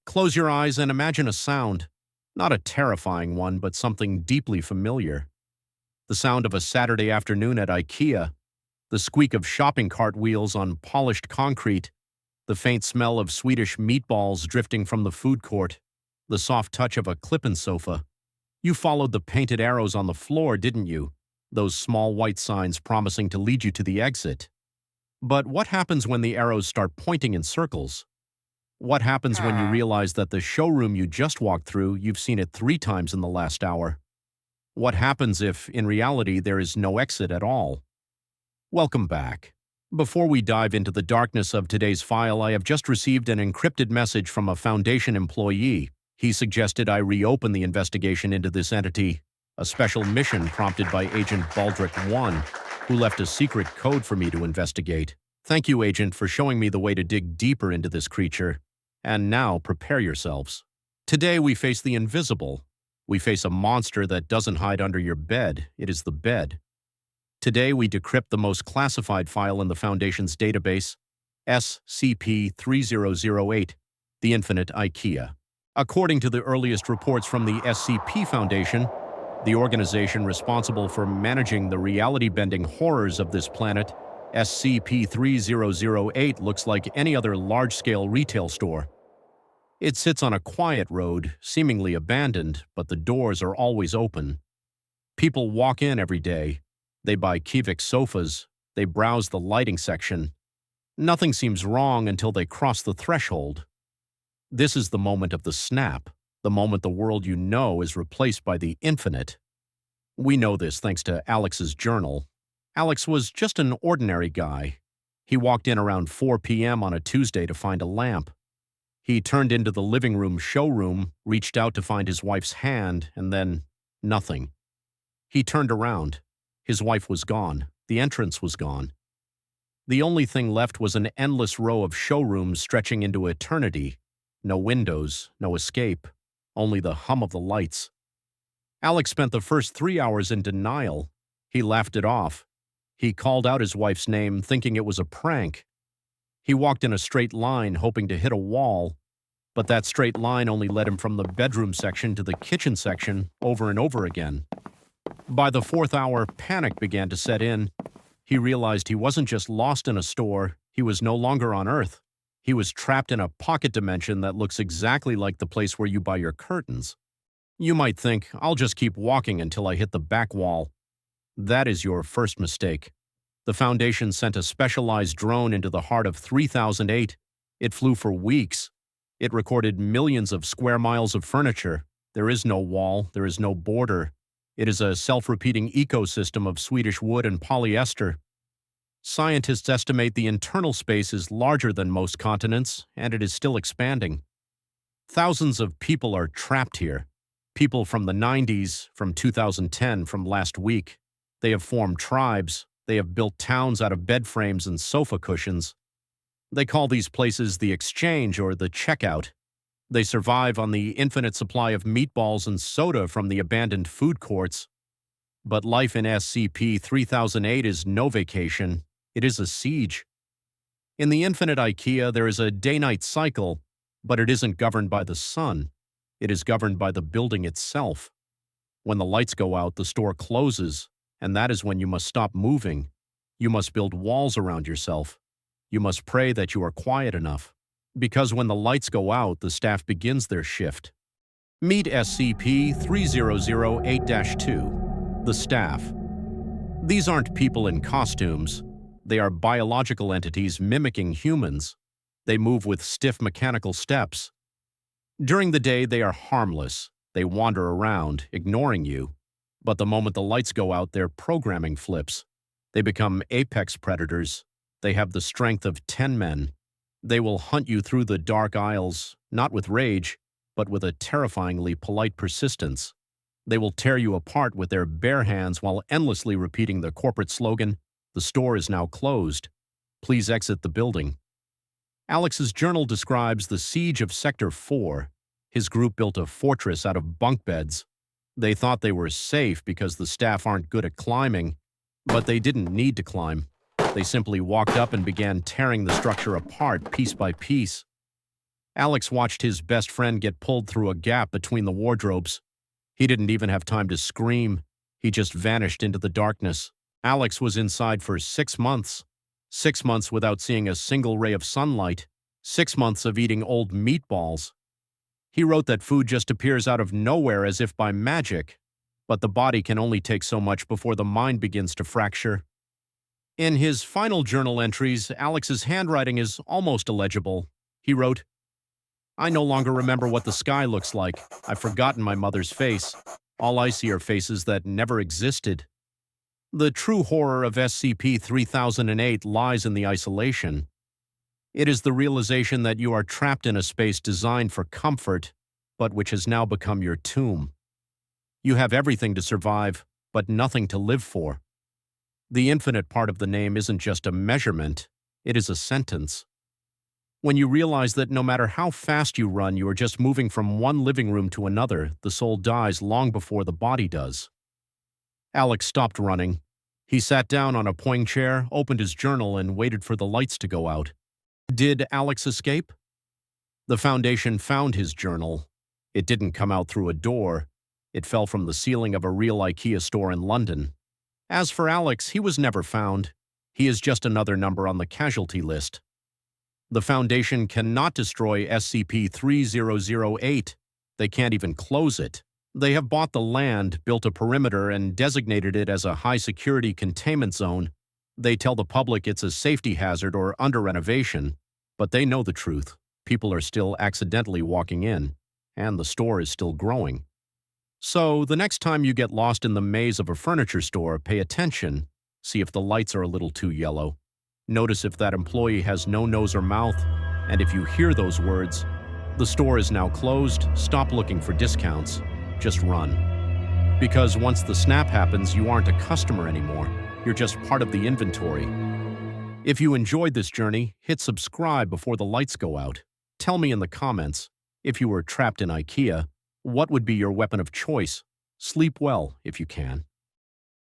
Close your eyes and imagine a sound. Not a terrifying one, but something deeply familiar. The sound of a Saturday afternoon at IKEA, the squeak of shopping cart wheels on polished concrete, the faint smell of Swedish meatballs drifting from the food court, the soft touch of a clip-in sofa. You followed the painted arrows on the floor, didn't you? Those small white signs promising to lead you to the exit. But what happens when the arrows start pointing in circles? What happens when you realize that the showroom you just walked through, you've seen it 3 times in the last hour? What happens if, in reality, there is no exit at all? Welcome back. Before we dive into the darkness of today's file, I have just received an encrypted message from a Foundation employee. He suggested I reopen the investigation into this entity, a special mission prompted by Agent Baldric 1, who left a secret code for me to investigate. Thank you, Agent, for showing me the way to dig deeper into this creature. And now, prepare yourselves. Today we face the invisible. We face a monster that doesn't hide under your bed. It is the bed. Today we decrypt the most classified file in the Foundation's database, SCP-3008, the Infinite IKEA. According to the earliest reports from the SCP Foundation, the organization responsible for managing the reality-bending horrors of this planet, SCP-3008 looks like any other large-scale retail store. It sits on a quiet road, seemingly abandoned, but the doors are always open. People walk in every day. They buy Kivik sofas. They browse the lighting section. Nothing seems wrong until they cross the threshold. This is the moment of the snap, the moment the world you know is replaced by the infinite. We know this thanks to Alex's journal. Alex was just an ordinary guy. He walked in around 4 p.m. on a Tuesday to find a lamp. He turned into the living room showroom, reached out to find his wife's hand, and then nothing. He turned around. His wife was gone. The entrance was gone. The only thing left was an endless row of showrooms stretching into eternity. No windows, no escape, only the hum of the lights. Alex spent the first 3 hours in denial. He laughed it off. He called out his wife's name, thinking it was a prank. He walked in a straight line, hoping to hit a wall, but that straight line only led him from the bedroom section to the kitchen section over and over again. By the 4th hour, panic began to set in. He realized he wasn't just lost in a store, he was no longer on Earth. He was trapped in a pocket dimension that looks exactly like the place where you buy your curtains. You might think, I'll just keep walking until I hit the back wall. That is your first mistake. The Foundation sent a specialized drone into the heart of 3008. It flew for weeks. It recorded millions of square miles of furniture. There is no wall, there is no border. It is a self-repeating ecosystem of Swedish wood and polyester. Scientists estimate the internal space is larger than most continents, and it is still expanding. Thousands of people are trapped here. People from the 90s, from 2010, from last week. They have formed tribes. They have built towns out of bed frames and sofa cushions. They call these places the exchange or the checkout. They survive on the infinite supply of meatballs and soda from the abandoned food courts. But life in SCP-3008 is no vacation. It is a siege. In the Infinite IKEA, there is a day-night cycle, but it isn't governed by the sun. It is governed by the building itself. When the lights go out, the store closes, and that is when you must stop moving. You must build walls around yourself. You must pray that you are quiet enough. Because when the lights go out, the staff begins their shift. Meet SCP-3008-2, the staff. These aren't people in costumes. They are biological entities mimicking humans. They move with stiff mechanical steps. During the day, they are harmless. They wander around, ignoring you. But the moment the lights go out, their programming flips. They become apex predators. They have the strength of 10 men. They will hunt you through the dark aisles, not with rage, but with a terrifyingly polite persistence. They will tear you apart with their bare hands while endlessly repeating the corporate slogan, "The store is now closed. Please exit the building." Alex's journal describes the siege of Sector 4. His group built a fortress out of bunk beds. They thought they were safe because the staff aren't good at climbing, but they didn't need to climb. They simply walked up and began tearing the structure apart piece by piece. Alex watched his best friend get pulled through a gap between the wardrobes. He didn't even have time to scream. He just vanished into the darkness. Alex was inside for 6 months. 6 months without seeing a single ray of sunlight. 6 months of eating old meatballs. He wrote that food just appears out of nowhere as if by magic, but the body can only take so much before the mind begins to fracture. In his final journal entries, Alex's handwriting is almost illegible. He wrote, "I no longer remember what the sky looks like. I've forgotten my mother's face. All I see are faces that never existed." The true horror of SCP-3008 lies in the isolation. It is the realization that you are trapped in a space designed for comfort, but which has now become your tomb. You have everything to survive, but nothing to live for. The infinite part of the name isn't just a measurement, it is a sentence. When you realize that no matter how fast you run, you are just moving from one living room to another, the soul dies long before the body does. Alex stopped running. He sat down on a poing chair, opened his journal, and waited for the lights to go out. Did Alex escape? The Foundation found his journal. It didn't come out through a door. It fell from the ceiling of a real IKEA store in London. As for Alex, he was never found. He is just another number on the casualty list. The Foundation cannot destroy SCP-3008. They can't even close it. They have bought the land, built a perimeter, and designated it as a high-security containment zone. They tell the public it's a safety hazard or under renovation, but they know the truth. People are still accidentally walking in, and the store is still growing. So, the next time you get lost in the maze of a furniture store, pay attention. See if the lights are a little too yellow. Notice if that employee has no nose or mouth, and if you hear those words, "The store is now closed, stop looking for discounts, just run." Because once the snap happens, you aren't a customer anymore. You're just part of the inventory. If you enjoyed this journey, hit subscribe before the lights go out. Tell me in the comments, if you were trapped in IKEA, what would be your weapon of choice? Sleep well if you can.